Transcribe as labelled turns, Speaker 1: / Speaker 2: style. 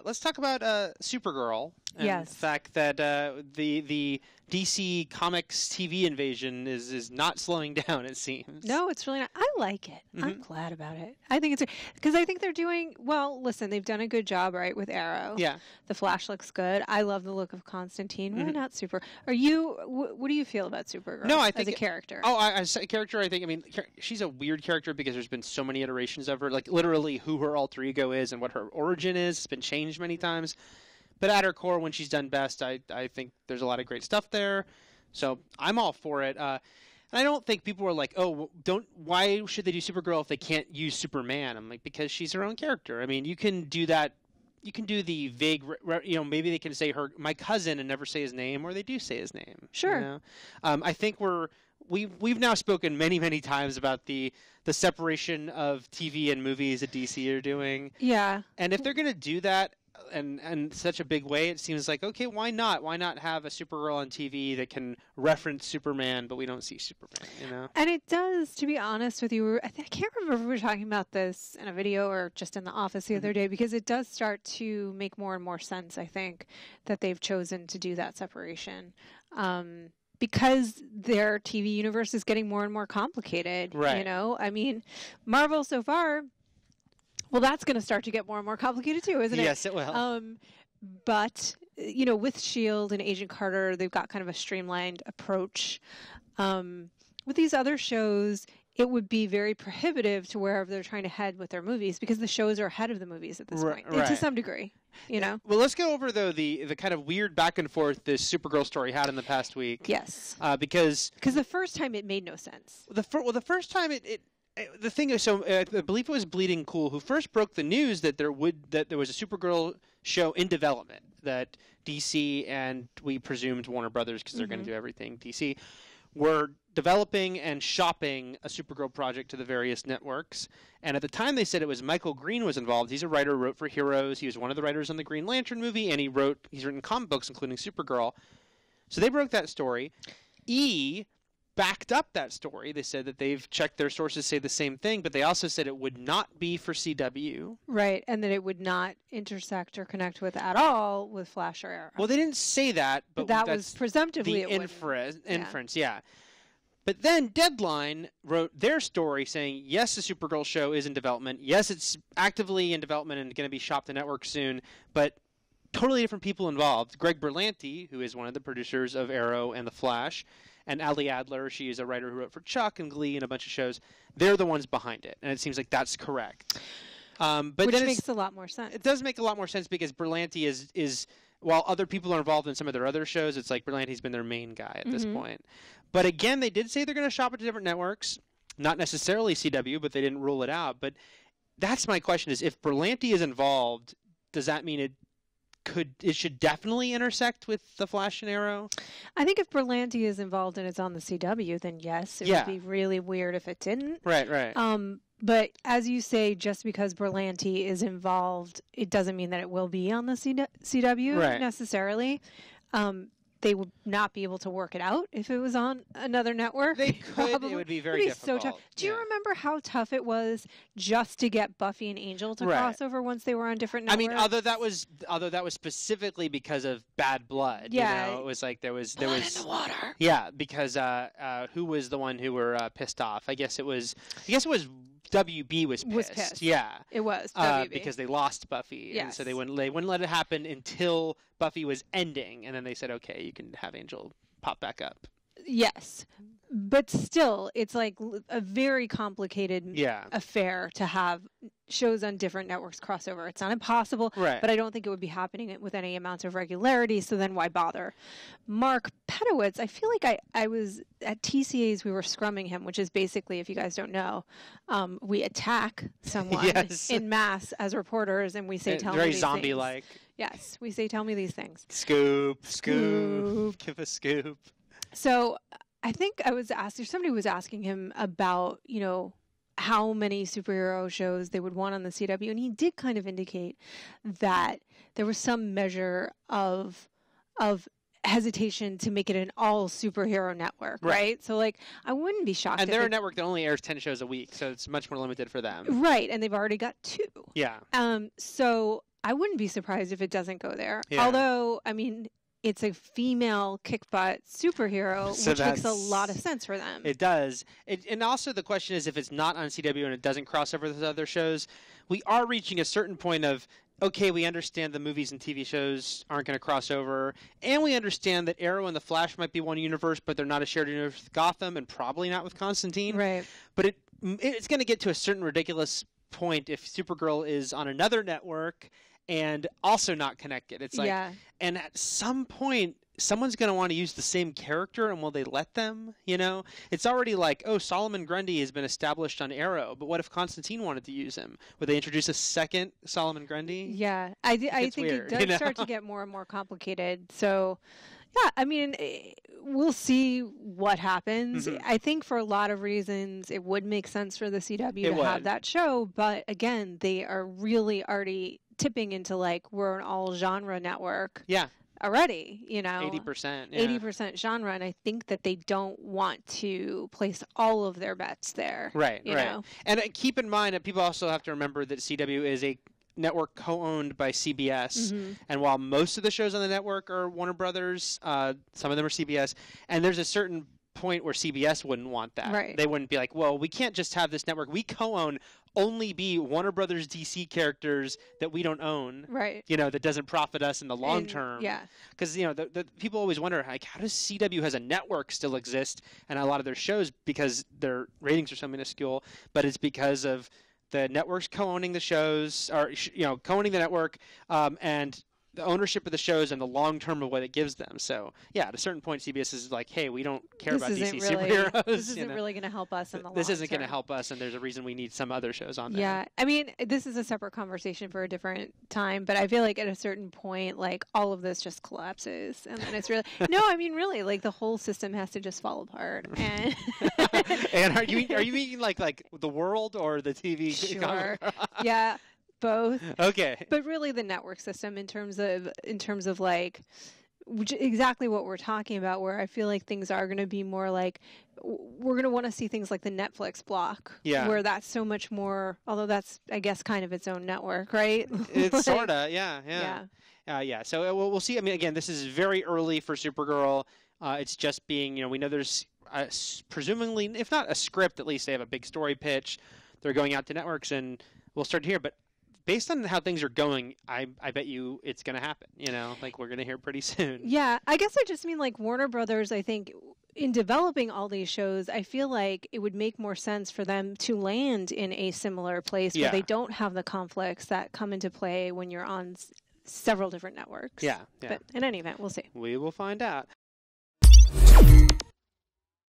Speaker 1: Let's talk about Supergirl and the fact that the DC Comics TV invasion is not slowing down, it seems.
Speaker 2: No, it's really not. I like it. Mm-hmm. I'm glad about it. I think it's because I think they're doing well. Listen, they've done a good job, right, with Arrow.
Speaker 1: Yeah,
Speaker 2: the Flash looks good. I love the look of Constantine. Why not Super? Are you? What do you feel about Supergirl?
Speaker 1: No, I think
Speaker 2: as a character.
Speaker 1: As a character, I think. I mean, she's a weird character because there's been so many iterations of her. Like literally, who her alter ego is and what her origin is. It's been changed many times. But at her core, when she's done best, I think there's a lot of great stuff there. So I'm all for it. And I don't think people are like, oh, why should they do Supergirl if they can't use Superman? I'm like, because she's her own character. I mean, you can do that. You can do the vague, maybe they can say my cousin and never say his name, or they do say his name.
Speaker 2: Sure.
Speaker 1: You know? I think we've now spoken many, many times about the separation of TV and movies that DC are doing.
Speaker 2: Yeah.
Speaker 1: And if they're going to do that, and such a big way, it seems like, okay, why not? Why not have a Supergirl on TV that can reference Superman, but we don't see Superman, you know?
Speaker 2: And it does, to be honest with you. I can't remember if we were talking about this in a video or just in the office the other day, because it does start to make more and more sense, I think, that they've chosen to do that separation. Because their TV universe is getting more and more complicated,
Speaker 1: right.
Speaker 2: You know? I mean, Marvel so far... Well, that's going to start to get more and more complicated too, isn't it?
Speaker 1: Yes, it will.
Speaker 2: But, with S.H.I.E.L.D. and Agent Carter, they've got kind of a streamlined approach. With these other shows, it would be very prohibitive to wherever they're trying to head with their movies, because the shows are ahead of the movies at this point, to some degree, you know?
Speaker 1: Well, let's go over, though, the kind of weird back and forth this Supergirl story had in the past week.
Speaker 2: Yes.
Speaker 1: Because
Speaker 2: the first time it made no sense.
Speaker 1: The first time the thing is, I believe it was Bleeding Cool who first broke the news that there was a Supergirl show in development that DC and we presumed Warner Brothers, because they're going to do everything DC, were developing and shopping a Supergirl project to the various networks. And at the time they said it was Michael Green was involved. He's a writer who wrote for Heroes. He was one of the writers on the Green Lantern movie, and he's written comic books, including Supergirl. So they broke that story. Backed up that story. They said that they've checked, their sources say the same thing, but they also said it would not be for CW.
Speaker 2: Right, and that it would not intersect or connect with at all with Flash or Arrow.
Speaker 1: Well, they didn't say that, but
Speaker 2: that was presumptively
Speaker 1: the inference, yeah. But then Deadline wrote their story saying, yes, the Supergirl show is in development. Yes, it's actively in development and going to be shopped to network soon, but totally different people involved. Greg Berlanti, who is one of the producers of Arrow and The Flash, and Ali Adler, she is a writer who wrote for Chuck and Glee and a bunch of shows. They're the ones behind it, and it seems like that's correct.
Speaker 2: Which makes a lot more sense.
Speaker 1: It does make a lot more sense because Berlanti is while other people are involved in some of their other shows, it's like Berlanti's been their main guy at this point. But again, they did say they're going to shop it to different networks, not necessarily CW, but they didn't rule it out. But that's my question: is if Berlanti is involved, does that mean it should definitely intersect with the Flash and Arrow?
Speaker 2: I think if Berlanti is involved and it's on the CW, then yes, it would be really weird if it didn't.
Speaker 1: Right.
Speaker 2: But as you say, just because Berlanti is involved, it doesn't mean that it will be on the CW necessarily. They would not be able to work it out if it was on another network.
Speaker 1: They could. It would be very difficult.
Speaker 2: So tough. Do you remember how tough it was just to get Buffy and Angel to cross over once they were on different networks?
Speaker 1: I mean, although that was specifically because of Bad Blood.
Speaker 2: Yeah,
Speaker 1: you know? It was like there was
Speaker 2: blood in the water.
Speaker 1: Yeah, because who was the one who were pissed off? I guess it was WB was pissed. Yeah,
Speaker 2: it was WB
Speaker 1: because they lost Buffy, and so they wouldn't let it happen until Buffy was ending, and then they said, okay, you can have Angel pop back up.
Speaker 2: Yes, but still, it's like a very complicated affair to have shows on different networks crossover. It's not impossible, but I don't think it would be happening with any amount of regularity, so then why bother? Mark Pedowitz, I feel like I was at TCA's, we were scrumming him, which is basically, if you guys don't know, we attack someone in mass as reporters, and we say, tell me these things. Very zombie-like. Yes, we say, tell me these things.
Speaker 1: Scoop. Give a scoop.
Speaker 2: So I think somebody was asking him about, how many superhero shows they would want on the CW, and he did kind of indicate that there was some measure of hesitation to make it an all superhero network, right? So I wouldn't be shocked.
Speaker 1: And they're a network that only airs 10 shows a week, so it's much more limited for them.
Speaker 2: Right, and they've already got 2.
Speaker 1: Yeah.
Speaker 2: So I wouldn't be surprised if it doesn't go there.
Speaker 1: Yeah.
Speaker 2: Although, I mean, it's a female kick-butt superhero,
Speaker 1: so
Speaker 2: which makes a lot of sense for them.
Speaker 1: It does. And also the question is, if it's not on CW and it doesn't cross over with other shows, we are reaching a certain point of, okay, we understand the movies and TV shows aren't going to cross over, and we understand that Arrow and The Flash might be one universe, but they're not a shared universe with Gotham, and probably not with Constantine.
Speaker 2: Right.
Speaker 1: But it's going to get to a certain ridiculous point if Supergirl is on another network and also not connected. It's like, and at some point, someone's going to want to use the same character, and will they let them? You know, it's already like, oh, Solomon Grundy has been established on Arrow, but what if Constantine wanted to use him? Would they introduce a second Solomon Grundy?
Speaker 2: Yeah, I think weird, it does start to get more and more complicated. So, yeah, I mean, we'll see what happens. Mm-hmm. I think for a lot of reasons, it would make sense for the CW to have that show, but again, they are really already tipping into like, we're an all genre network.
Speaker 1: Yeah.
Speaker 2: Already, you know,
Speaker 1: 80%,
Speaker 2: 80% genre, and I think that they don't want to place all of their bets there.
Speaker 1: Right,
Speaker 2: you know?
Speaker 1: And keep in mind that people also have to remember that CW is a network co-owned by CBS, and while most of the shows on the network are Warner Brothers, some of them are CBS, and there's a certain point where CBS wouldn't want that.
Speaker 2: Right.
Speaker 1: They wouldn't be like, well, we can't just have this network. We co-own only be Warner Brothers DC characters that we don't own.
Speaker 2: Right.
Speaker 1: You know, that doesn't profit us in the long term.
Speaker 2: Yeah.
Speaker 1: Because, you know, the people always wonder, like, how does CW as a network still exist? And a lot of their shows, because their ratings are so minuscule, but it's because of the networks co-owning the shows, or, you know, co-owning the network, and the ownership of the shows and the long term of what it gives them. So, yeah, at a certain point, CBS is like, hey, we don't care about DC superheroes.
Speaker 2: This isn't really going to help us in the long term.
Speaker 1: This isn't going to help us, and there's a reason we need some other shows on there.
Speaker 2: Yeah, I mean, this is a separate conversation for a different time, but I feel like at a certain point, like, all of this just collapses, and then it's really... No, I mean, really, like, the whole system has to just fall apart. And,
Speaker 1: and are you meaning like the world or the TV?
Speaker 2: Sure. Yeah. Both.
Speaker 1: Okay.
Speaker 2: But really the network system in terms of like exactly what we're talking about, where I feel like things are going to be more like we're going to want to see things like the Netflix block, where that's so much more, although that's, I guess, kind of its own network, right?
Speaker 1: It's like, sort of, yeah. So we'll see. I mean, again, this is very early for Supergirl. It's just being, you know, we know there's presumably, if not a script, at least they have a big story pitch. They're going out to networks, and we'll start here. But based on how things are going, I bet you it's going to happen. You know, like we're going to hear pretty soon.
Speaker 2: Yeah, I guess I just mean like Warner Brothers, I think, in developing all these shows, I feel like it would make more sense for them to land in a similar place where they don't have the conflicts that come into play when you're on several different networks.
Speaker 1: Yeah.
Speaker 2: But in any event, we'll see.
Speaker 1: We will find out.